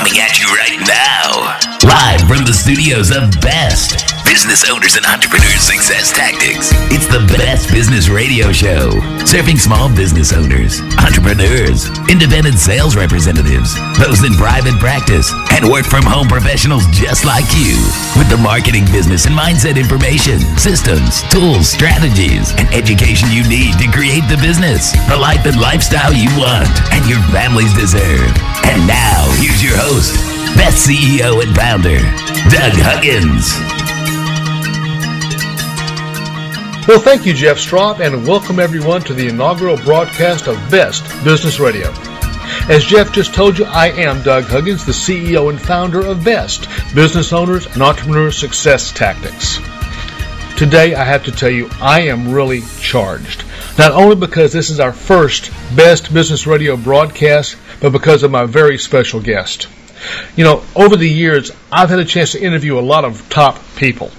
coming at you right now. Live from the studios of Best Business Owners and Entrepreneurs Success Tactics. It's the Best Business Radio Show, serving small business owners, entrepreneurs, independent sales representatives, those in private practice, and work-from-home professionals just like you, with the marketing, business, and mindset information, systems, tools, strategies, and education you need to create the business, the life and lifestyle you want and your families deserve. And now, here's your host, Best CEO and founder, Doug Huggins. Well, thank you, Jeff Straub, and welcome everyone to the inaugural broadcast of Best Business Radio. As Jeff just told you, I am Doug Huggins, the CEO and founder of Best Business Owners and Entrepreneurs Success Tactics. Today, I have to tell you, I am really charged. Not only because this is our first Best Business Radio broadcast, but because of my very special guest. You know, over the years, I've had a chance to interview a lot of top people.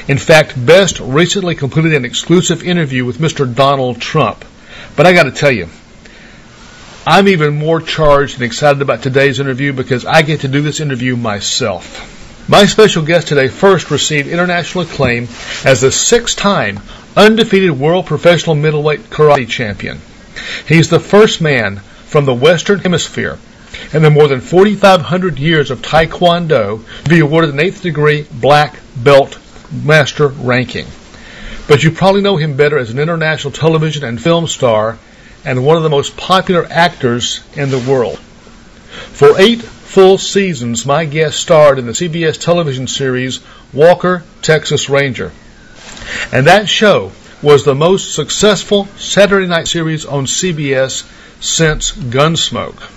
In fact, Best recently completed an exclusive interview with Mr. Donald Trump. But I got to tell you, I'm even more charged and excited about today's interview because I get to do this interview myself. My special guest today first received international acclaim as the 6-time undefeated world professional middleweight karate champion. He's the first man from the Western Hemisphere in the more than 4,500 years of Taekwondo to be awarded an 8th degree black belt master ranking. But you probably know him better as an international television and film star and one of the most popular actors in the world. For 8 full seasons, my guest starred in the CBS television series Walker, Texas Ranger. And that show was the most successful Saturday night series on CBS since Gunsmoke.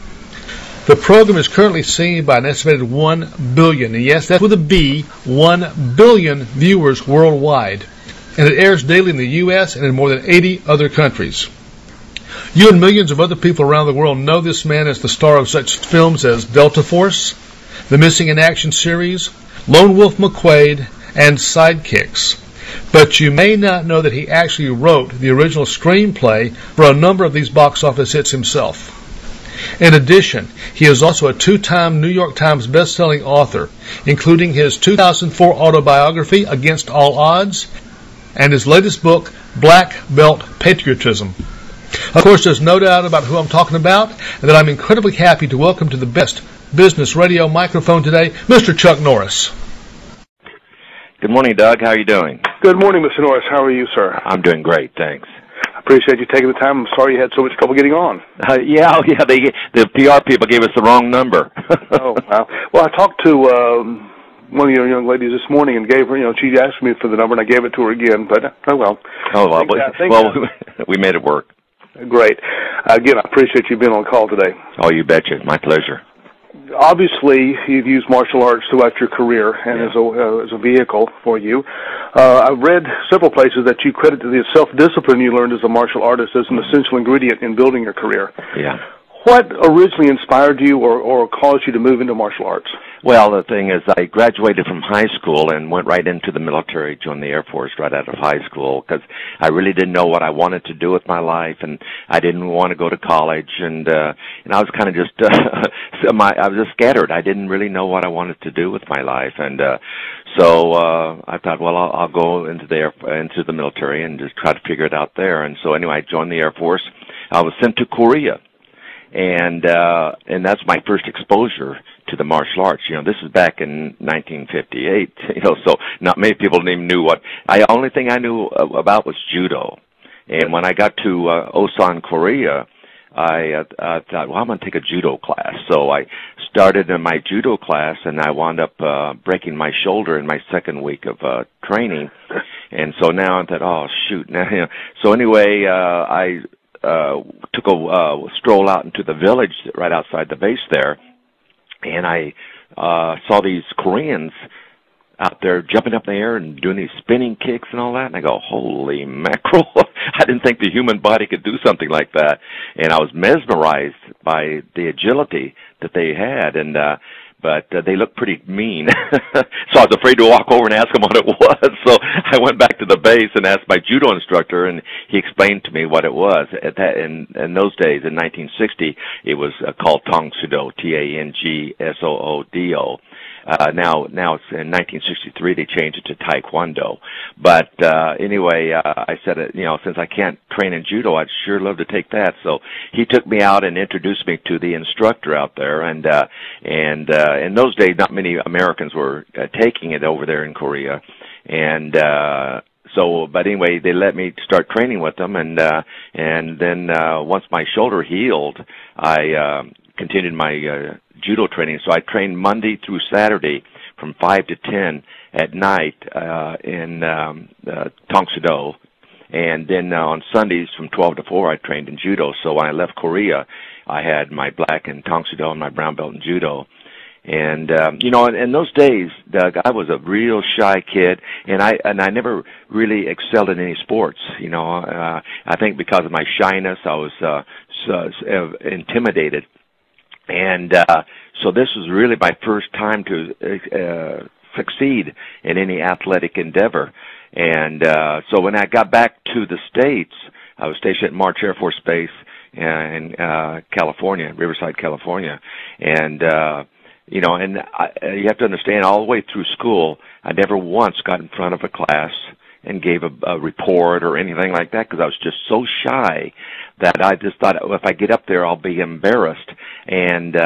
The program is currently seen by an estimated 1 billion, and yes, that's with a B, 1 billion viewers worldwide. And it airs daily in the U.S. and in more than 80 other countries. You and millions of other people around the world know this man as the star of such films as Delta Force, the Missing in Action series, Lone Wolf McQuade, and Sidekicks. But you may not know that he actually wrote the original screenplay for a number of these box office hits himself. In addition, he is also a 2-time New York Times best-selling author, including his 2004 autobiography, Against All Odds, and his latest book, Black Belt Patriotism. Of course, there's no doubt about who I'm talking about, and that I'm incredibly happy to welcome to the Best Business Radio microphone today, Mr. Chuck Norris. Good morning, Doug. How are you doing? Good morning, Mr. Norris. How are you, sir? I'm doing great, thanks. Appreciate you taking the time. I'm sorry you had so much trouble getting on. The PR people gave us the wrong number. Oh, wow. Well, I talked to one of your young ladies this morning and gave her, she asked me for the number and I gave it to her again, but oh well. Oh, well, we made it work. Great. Again, I appreciate you being on the call today. Oh, you betcha. My pleasure. Obviously, you've used martial arts throughout your career and as a vehicle for you. I've read several places that you credit the self-discipline you learned as a martial artist as an essential ingredient in building your career. Yeah. What originally inspired you or caused you to move into martial arts? Well, the thing is, I graduated from high school and went right into the military, joined the Air Force right out of high school because I really didn't know what I wanted to do with my life, and I didn't want to go to college, and I was kind of just, I was just scattered. I didn't really know what I wanted to do with my life, and so I thought, well, I'll go into the military and just try to figure it out there. And so anyway, I joined the Air Force. I was sent to Korea. And that's my first exposure to the martial arts. This is back in 1958. So not many people even knew only thing I knew about was judo. And when I got to Osan, Korea, I thought, well, I'm going to take a judo class. So I started in my judo class, and I wound up breaking my shoulder in my second week of training. And so now I thought, oh shoot. So anyway, I took a stroll out into the village right outside the base there, and I saw these Koreans out there jumping up in the air and doing these spinning kicks and all that, and I go, holy mackerel, I didn't think the human body could do something like that, and I was mesmerized by the agility that they had, but they looked pretty mean. So I was afraid to walk over and ask them what it was. So I went back to the base and asked my judo instructor, and he explained to me what it was. At that, in those days, in 1960, it was called Tangsudo, Tangsodo. Now it's in 1963 they changed it to Taekwondo. But anyway, I said, since I can't train in judo, I'd sure love to take that. So he took me out and introduced me to the instructor out there, and in those days, not many Americans were taking it over there in Korea, and but anyway, they let me start training with them, and then once my shoulder healed, I continued my judo training. So I trained Monday through Saturday from 5 to 10 at night in Tangsudo, and then on Sundays from 12 to 4 I trained in judo. So when I left Korea, I had my black in Tangsudo and my brown belt in judo. And in those days, Doug, I was a real shy kid, and I never really excelled in any sports. I think because of my shyness, I was intimidated. And so this was really my first time to succeed in any athletic endeavor. And so when I got back to the States, I was stationed at March Air Force Base in California, Riverside, California. And you have to understand, all the way through school, I never once got in front of a class and gave a report or anything like that, because I was just so shy that I just thought, if I get up there, I'll be embarrassed. And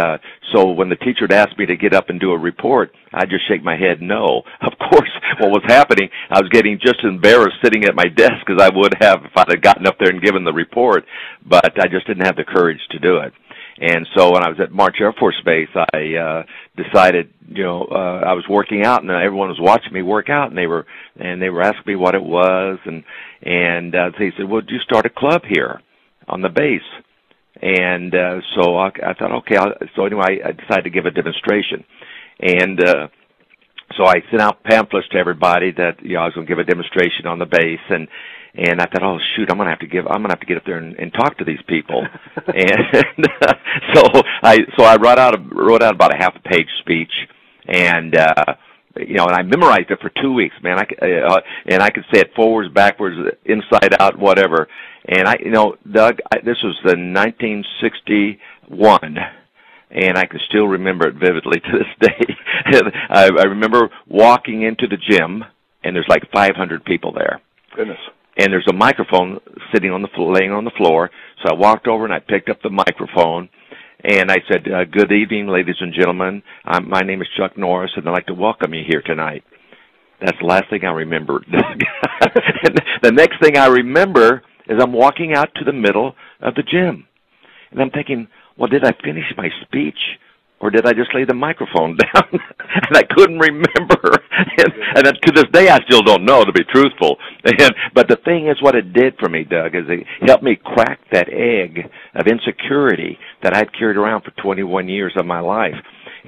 so when the teacher would ask me to get up and do a report, I'd just shake my head no. Of course, what was happening, I was getting just as embarrassed sitting at my desk as I would have if I'd have gotten up there and given the report, but I just didn't have the courage to do it. And so when I was at March Air Force Base, I decided, I was working out, and everyone was watching me work out, and they were asking me what it was, and they said, "Well, do you start a club here on the base?" And so I thought, okay. So anyway, I decided to give a demonstration, and so I sent out pamphlets to everybody that I was going to give a demonstration on the base, and I thought, oh shoot, I'm gonna have to get up there and talk to these people, and so I wrote out about a half-page speech, and and I memorized it for 2 weeks, man. I could say it forwards, backwards, inside out, whatever. And Doug, this was in 1961. And I can still remember it vividly to this day. I remember walking into the gym, and there's like 500 people there. Goodness. And there's a microphone laying on the floor. So I walked over and I picked up the microphone, and I said, "Good evening, ladies and gentlemen. My name is Chuck Norris, and I'd like to welcome you here tonight." That's the last thing I remember. The next thing I remember is I'm walking out to the middle of the gym, and I'm thinking, well, did I finish my speech, or did I just lay the microphone down? And I couldn't remember. And to this day, I still don't know, to be truthful. But the thing is, what it did for me, Doug, is it helped me crack that egg of insecurity that I'd carried around for 21 years of my life.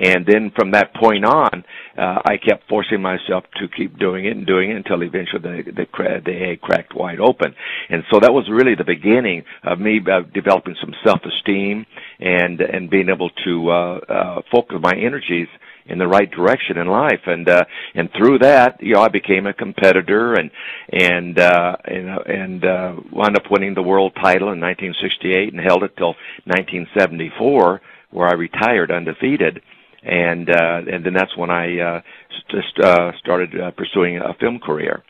And then from that point on, I kept forcing myself to keep doing it until eventually the egg cracked wide open. And so that was really the beginning of me developing some self-esteem and being able to focus my energies in the right direction in life. And through that, I became a competitor and wound up winning the world title in 1968 and held it till 1974, where I retired undefeated. And then that's when I started pursuing a film career.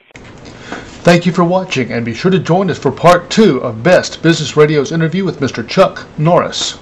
Thank you for watching, and be sure to join us for part 2 of Best Business Radio's interview with Mr. Chuck Norris.